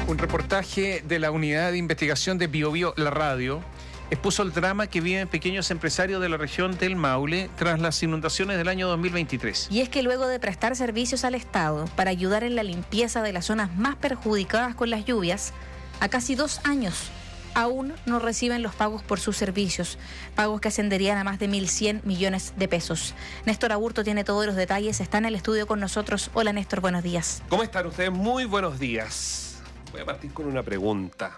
Un reportaje de la unidad de investigación de Biobío La Radio expuso el drama que viven pequeños empresarios de la región del Maule tras las inundaciones del año 2023. Y es que luego de prestar servicios al Estado para ayudar en la limpieza de las zonas más perjudicadas con las lluvias, a casi 2 años aún no reciben los pagos por sus servicios, pagos que ascenderían a más de 1.100 millones de pesos. Néstor Aburto tiene todos los detalles, está en el estudio con nosotros. Hola Néstor, buenos días. ¿Cómo están ustedes? Muy buenos días. Voy a partir con una pregunta.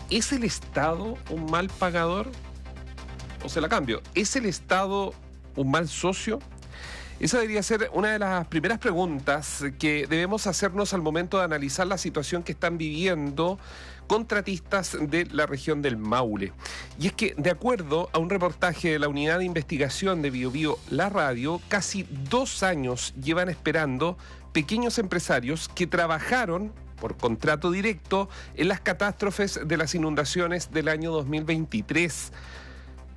¿Es el Estado un mal pagador? O se la cambio. ¿Es el Estado un mal socio? Esa debería ser una de las primeras preguntas que debemos hacernos al momento de analizar la situación que están viviendo contratistas de la región del Maule. Y es que, de acuerdo a un reportaje de la unidad de investigación de Biobío La Radio, casi 2 años llevan esperando pequeños empresarios que trabajaron por contrato directo en las catástrofes de las inundaciones del año 2023.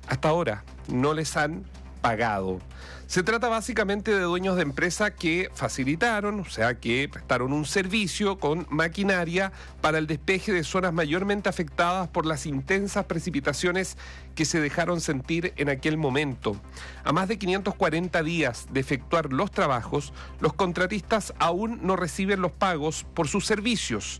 Hasta ahora no les han pagado. Se trata básicamente de dueños de empresa que facilitaron, o sea, que prestaron un servicio con maquinaria para el despeje de zonas mayormente afectadas por las intensas precipitaciones que se dejaron sentir en aquel momento. A más de 540 días de efectuar los trabajos, los contratistas aún no reciben los pagos por sus servicios.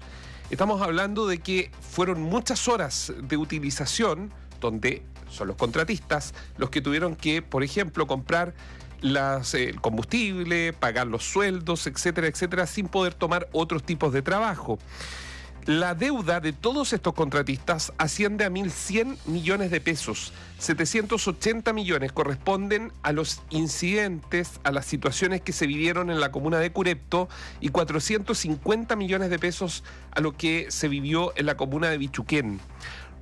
Estamos hablando de que fueron muchas horas de utilización donde son los contratistas los que tuvieron que, por ejemplo, comprar el combustible, pagar los sueldos, etcétera, etcétera, sin poder tomar otros tipos de trabajo. La deuda de todos estos contratistas asciende a 1.100 millones de pesos. 780 millones corresponden a los incidentes, a las situaciones que se vivieron en la comuna de Curepto y 450 millones de pesos a lo que se vivió en la comuna de Bichuquén.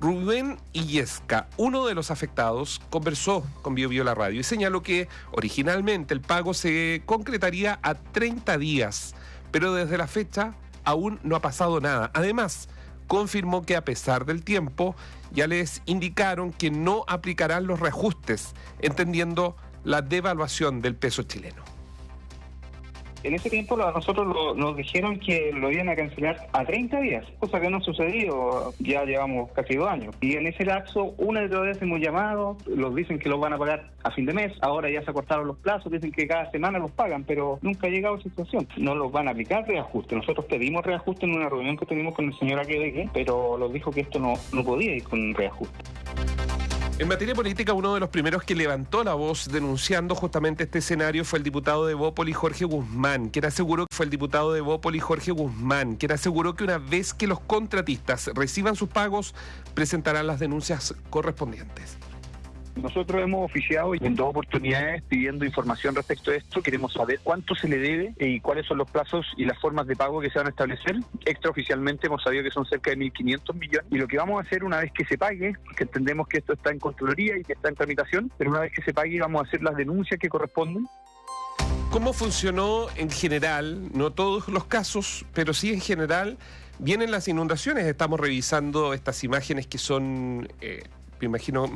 Rubén Illesca, uno de los afectados, conversó con Biobío La Radio y señaló que originalmente el pago se concretaría a 30 días, pero desde la fecha aún no ha pasado nada. Además, confirmó que a pesar del tiempo ya les indicaron que no aplicarán los reajustes, entendiendo la devaluación del peso chileno. En ese tiempo nosotros nos dijeron que lo iban a cancelar a 30 días, cosa que no ha sucedido, ya llevamos casi 2 años. Y en ese lapso, una y otra vez hemos llamado, los dicen que los van a pagar a fin de mes, ahora ya se acortaron los plazos, dicen que cada semana los pagan, pero nunca ha llegado a esa situación. No los van a aplicar reajuste. Nosotros pedimos reajuste en una reunión que tuvimos con el señor Aquedeque, pero nos dijo que esto no podía ir con reajuste. En materia política, uno de los primeros que levantó la voz denunciando justamente este escenario fue el diputado de Bópoli, Jorge Guzmán, quien aseguró que una vez que los contratistas reciban sus pagos, presentarán las denuncias correspondientes. Nosotros hemos oficiado en 2 oportunidades pidiendo información respecto a esto. Queremos saber cuánto se le debe y cuáles son los plazos y las formas de pago que se van a establecer. Extraoficialmente hemos sabido que son cerca de 1.500 millones. Y lo que vamos a hacer una vez que se pague, que entendemos que esto está en Contraloría y que está en tramitación, pero una vez que se pague vamos a hacer las denuncias que corresponden. ¿Cómo funcionó en general? No todos los casos, pero sí en general. Vienen las inundaciones. Estamos revisando estas imágenes que son, me imagino,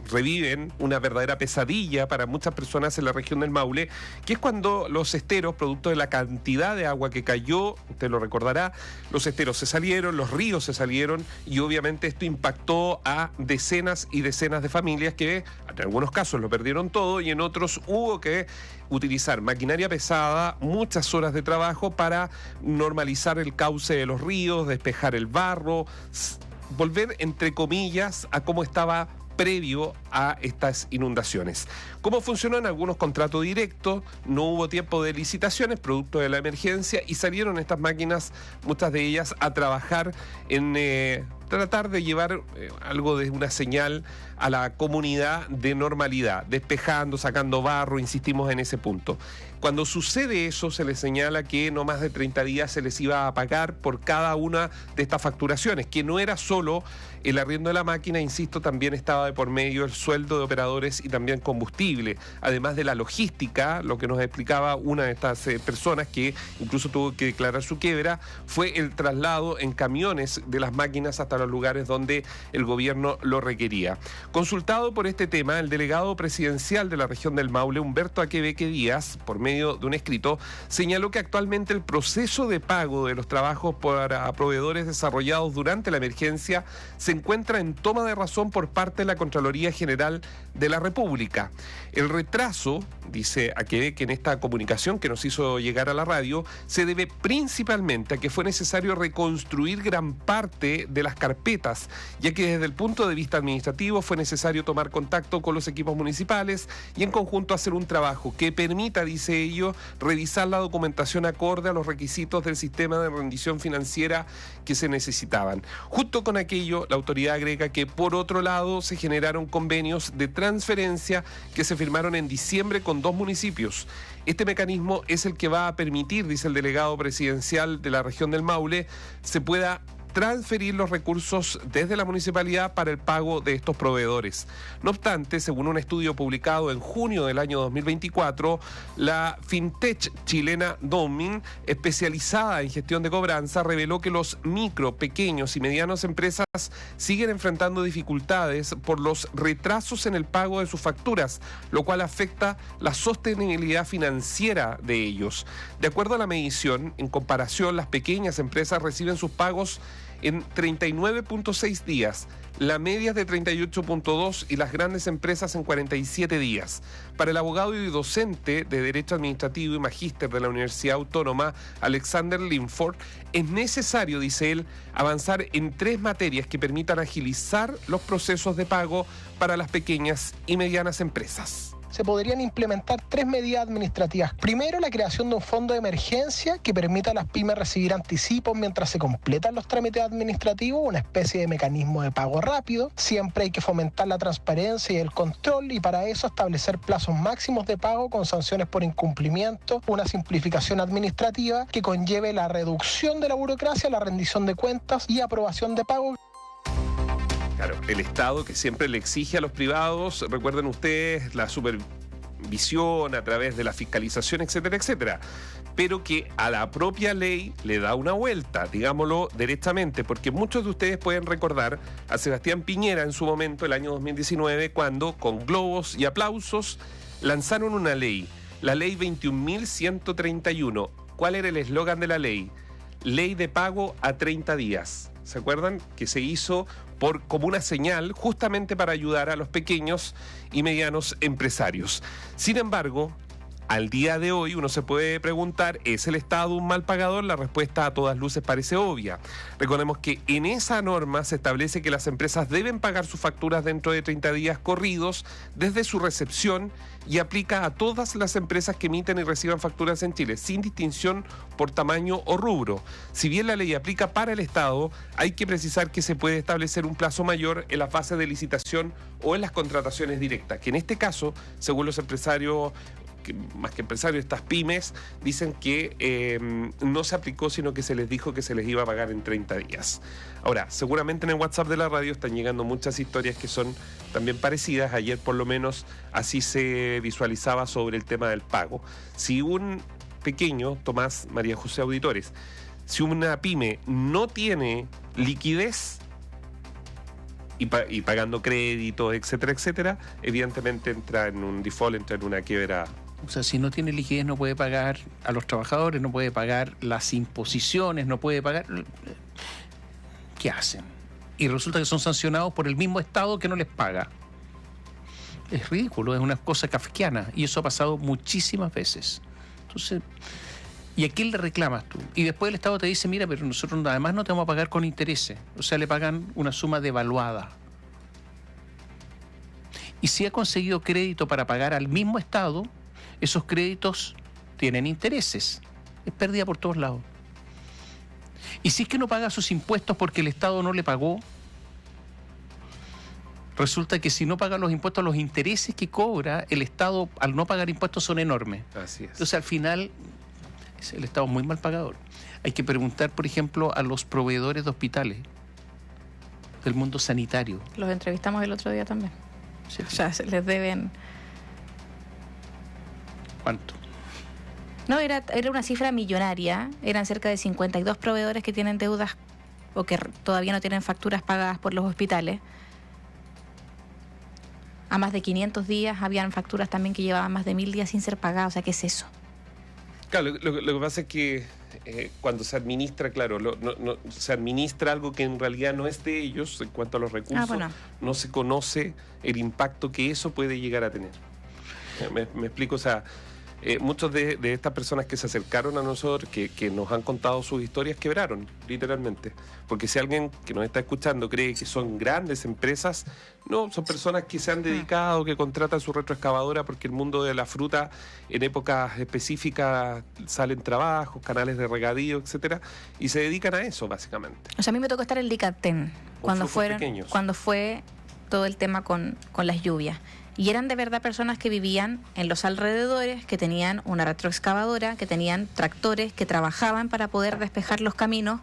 reviven una verdadera pesadilla para muchas personas en la región del Maule, que es cuando los esteros, producto de la cantidad de agua que cayó, usted lo recordará, los esteros se salieron, los ríos se salieron y obviamente esto impactó a decenas y decenas de familias que en algunos casos lo perdieron todo y en otros hubo que utilizar maquinaria pesada, muchas horas de trabajo para normalizar el cauce de los ríos, despejar el barro, volver entre comillas a cómo estaba previo a estas inundaciones. ¿Cómo funcionó? En algunos contratos directos, no hubo tiempo de licitaciones, producto de la emergencia, y salieron estas máquinas, muchas de ellas, a trabajar en tratar de llevar algo de una señal a la comunidad de normalidad, despejando, sacando barro, insistimos en ese punto. Cuando sucede eso, se les señala que no más de 30 días se les iba a pagar por cada una de estas facturaciones, que no era solo el arriendo de la máquina, insisto, también estaba de por medio el sueldo de operadores y también combustible, además de la logística. Lo que nos explicaba una de estas personas que incluso tuvo que declarar su quiebra fue el traslado en camiones de las máquinas hasta hasta los lugares donde el gobierno lo requería. Consultado por este tema, el delegado presidencial de la región del Maule, Humberto Aquebeque Díaz, por medio de un escrito, señaló que actualmente el proceso de pago de los trabajos para proveedores desarrollados durante la emergencia se encuentra en toma de razón por parte de la Contraloría General de la República. El retraso, dice Aquebeque en esta comunicación que nos hizo llegar a la radio, se debe principalmente a que fue necesario reconstruir gran parte de las carpetas, ya que desde el punto de vista administrativo fue necesario tomar contacto con los equipos municipales y en conjunto hacer un trabajo que permita, dice ello, revisar la documentación acorde a los requisitos del sistema de rendición financiera que se necesitaban. Justo con aquello, la autoridad agrega que por otro lado se generaron convenios de transferencia que se firmaron en diciembre con 2 municipios. Este mecanismo es el que va a permitir, dice el delegado presidencial de la región del Maule, se pueda transferir los recursos desde la municipalidad para el pago de estos proveedores. No obstante, según un estudio publicado en junio del año 2024, la fintech chilena Domin, especializada en gestión de cobranza, reveló que los micro, pequeños y medianas empresas siguen enfrentando dificultades por los retrasos en el pago de sus facturas, lo cual afecta la sostenibilidad financiera de ellos. De acuerdo a la medición, en comparación, las pequeñas empresas reciben sus pagos en 39.6 días, la media es de 38.2 y las grandes empresas en 47 días. Para el abogado y docente de Derecho Administrativo y magíster de la Universidad Autónoma, Alexander Linford, es necesario, dice él, avanzar en 3 materias que permitan agilizar los procesos de pago para las pequeñas y medianas empresas. Se podrían implementar 3 medidas administrativas. Primero, la creación de un fondo de emergencia que permita a las pymes recibir anticipos mientras se completan los trámites administrativos, una especie de mecanismo de pago rápido. Siempre hay que fomentar la transparencia y el control y para eso establecer plazos máximos de pago con sanciones por incumplimiento, una simplificación administrativa que conlleve la reducción de la burocracia, la rendición de cuentas y aprobación de pago. Claro, el Estado que siempre le exige a los privados, recuerden ustedes, la supervisión a través de la fiscalización, etcétera, etcétera, pero que a la propia ley le da una vuelta, digámoslo directamente, porque muchos de ustedes pueden recordar a Sebastián Piñera en su momento, el año 2019, cuando con globos y aplausos lanzaron una ley, la ley 21.131. ¿Cuál era el eslogan de la ley? Ley de pago a 30 días. ¿Se acuerdan? Que se hizo como una señal justamente para ayudar a los pequeños y medianos empresarios. Sin embargo, al día de hoy uno se puede preguntar, ¿es el Estado un mal pagador? La respuesta a todas luces parece obvia. Recordemos que en esa norma se establece que las empresas deben pagar sus facturas dentro de 30 días corridos desde su recepción y aplica a todas las empresas que emiten y reciban facturas en Chile, sin distinción por tamaño o rubro. Si bien la ley aplica para el Estado, hay que precisar que se puede establecer un plazo mayor en la fase de licitación o en las contrataciones directas, que en este caso, según los empresarios, más que empresarios, estas pymes, dicen que no se aplicó, sino que se les dijo que se les iba a pagar en 30 días. Ahora, seguramente en el WhatsApp de la radio están llegando muchas historias que son también parecidas. Ayer por lo menos así se visualizaba sobre el tema del pago. Si un pequeño, Tomás, María José Auditores, si una pyme no tiene liquidez y pagando créditos, etcétera, etcétera, evidentemente entra en un default, entra en una quiebra. O sea, si no tiene liquidez no puede pagar a los trabajadores, no puede pagar las imposiciones, no puede pagar... ¿Qué hacen? Y resulta que son sancionados por el mismo Estado que no les paga. Es ridículo, es una cosa kafkiana y eso ha pasado muchísimas veces. Entonces, ¿y a quién le reclamas tú? Y después el Estado te dice, mira, pero nosotros además no te vamos a pagar con intereses. O sea, le pagan una suma devaluada. Y si ha conseguido crédito para pagar al mismo Estado, esos créditos tienen intereses. Es pérdida por todos lados. Y si es que no paga sus impuestos porque el Estado no le pagó, resulta que si no paga los impuestos, los intereses que cobra el Estado al no pagar impuestos son enormes. Así es. Entonces, al final, el Estado es muy mal pagador. Hay que preguntar, por ejemplo, a los proveedores de hospitales del mundo sanitario. Los entrevistamos el otro día también. Sí. O sea, se les deben... ¿Cuánto? No, era una cifra millonaria. Eran cerca de 52 proveedores que tienen deudas o que todavía no tienen facturas pagadas por los hospitales. A más de 500 días habían facturas también que llevaban más de 1000 días sin ser pagadas. O sea, ¿qué es eso? Claro, lo que pasa es que cuando se administra, claro, se administra algo que en realidad no es de ellos en cuanto a los recursos, no se conoce el impacto que eso puede llegar a tener. Me explico, o sea, muchos de estas personas que se acercaron a nosotros, que nos han contado sus historias, quebraron, literalmente. Porque si alguien que nos está escuchando cree que son grandes empresas, no, son personas que se han dedicado, que contratan su retroexcavadora, porque el mundo de la fruta en épocas específicas salen trabajos, canales de regadío, etcétera, y se dedican a eso, básicamente. O sea, a mí me tocó estar en Licatén cuando fue todo el tema con las lluvias. Y eran de verdad personas que vivían en los alrededores, que tenían una retroexcavadora, que tenían tractores, que trabajaban para poder despejar los caminos,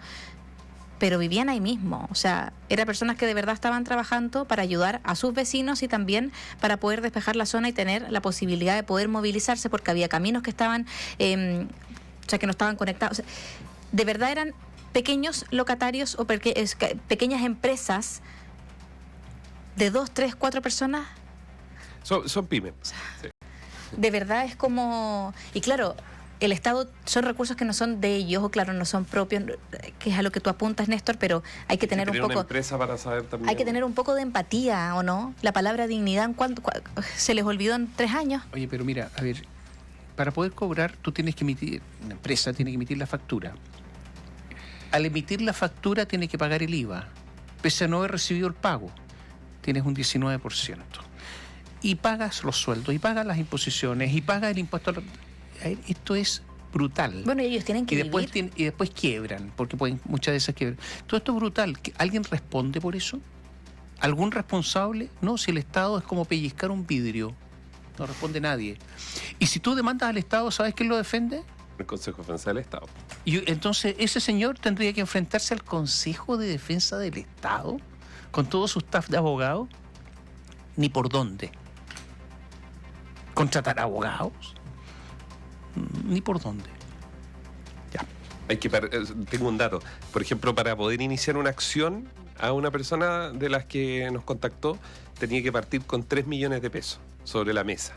pero vivían ahí mismo. O sea, eran personas que de verdad estaban trabajando para ayudar a sus vecinos y también para poder despejar la zona y tener la posibilidad de poder movilizarse, porque había caminos que estaban, que no estaban conectados. O sea, de verdad eran pequeños locatarios o pequeñas empresas de 2, 3, 4 personas. Son pymes. Sí. De verdad es como... Y claro, el Estado son recursos que no son de ellos, o claro, no son propios, que es a lo que tú apuntas, Néstor, pero hay que tener un poco... una empresa para saber también... Hay que tener un poco de empatía, ¿o no? La palabra dignidad, ¿se les olvidó en 3 años? Oye, pero mira, a ver, para poder cobrar, tú tienes que emitir, una empresa tiene que emitir la factura. Al emitir la factura, tiene que pagar el IVA. Pese a no haber recibido el pago, tienes un 19%. Y pagas los sueldos, y pagas las imposiciones, y pagas el impuesto. Esto es brutal. Bueno, y ellos tienen que vivir. Y después quiebran, porque muchas de esas quiebran. Todo esto es brutal. ¿Alguien responde por eso? ¿Algún responsable? No, si el Estado es como pellizcar un vidrio. No responde nadie. Y si tú demandas al Estado, ¿sabes quién lo defiende? El Consejo de Defensa del Estado. Y entonces ese señor tendría que enfrentarse al Consejo de Defensa del Estado, con todo su staff de abogados. Ni por dónde. ¿Contratar abogados? Ni por dónde. Ya. Tengo un dato. Por ejemplo, para poder iniciar una acción, a una persona de las que nos contactó tenía que partir con 3 millones de pesos sobre la mesa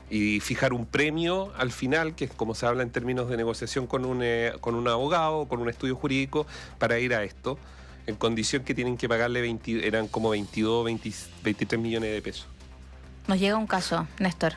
y fijar un premio al final, que es como se habla en términos de negociación con un abogado, con un estudio jurídico, para ir a esto, en condición que tienen que pagarle eran como 23 millones de pesos. Nos llega un caso, Néstor.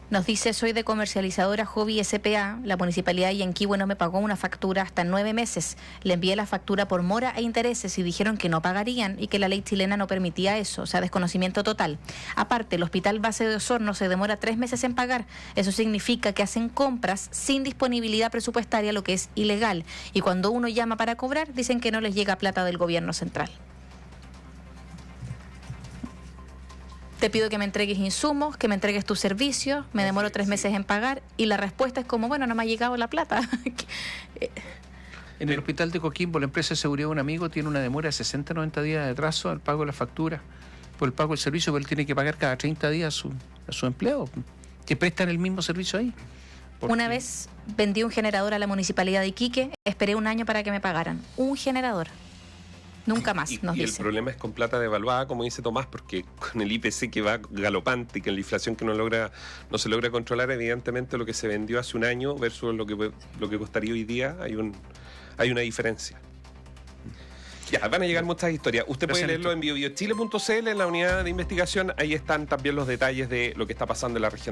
Nos dice: soy de comercializadora Hobby S.p.A. La municipalidad de Yanquihue no me pagó una factura hasta 9 meses. Le envié la factura por mora e intereses y dijeron que no pagarían y que la ley chilena no permitía eso. O sea, desconocimiento total. Aparte, el Hospital Base de Osorno se demora 3 meses en pagar. Eso significa que hacen compras sin disponibilidad presupuestaria, lo que es ilegal. Y cuando uno llama para cobrar, dicen que no les llega plata del gobierno central. Te pido que me entregues insumos, que me entregues tus servicios, me demoro 3 meses en pagar, y la respuesta es como, bueno, no me ha llegado la plata. En el hospital de Coquimbo, la empresa de seguridad de un amigo tiene una demora de 60 a 90 días de atraso al pago de la factura, por el pago del servicio, pero él tiene que pagar cada 30 días a su empleado, que prestan el mismo servicio ahí. Una vez vendí un generador a la municipalidad de Iquique, esperé 1 año para que me pagaran. Un generador. Nunca más, nos dice. El problema es con plata devaluada, como dice Tomás, porque con el IPC que va galopante y con la inflación que no se logra controlar, evidentemente lo que se vendió hace 1 año versus lo que costaría hoy día, hay una diferencia. Ya, van a llegar muchas historias. Usted puede leerlo en biobiochile.cl, en la unidad de investigación. Ahí están también los detalles de lo que está pasando en la región.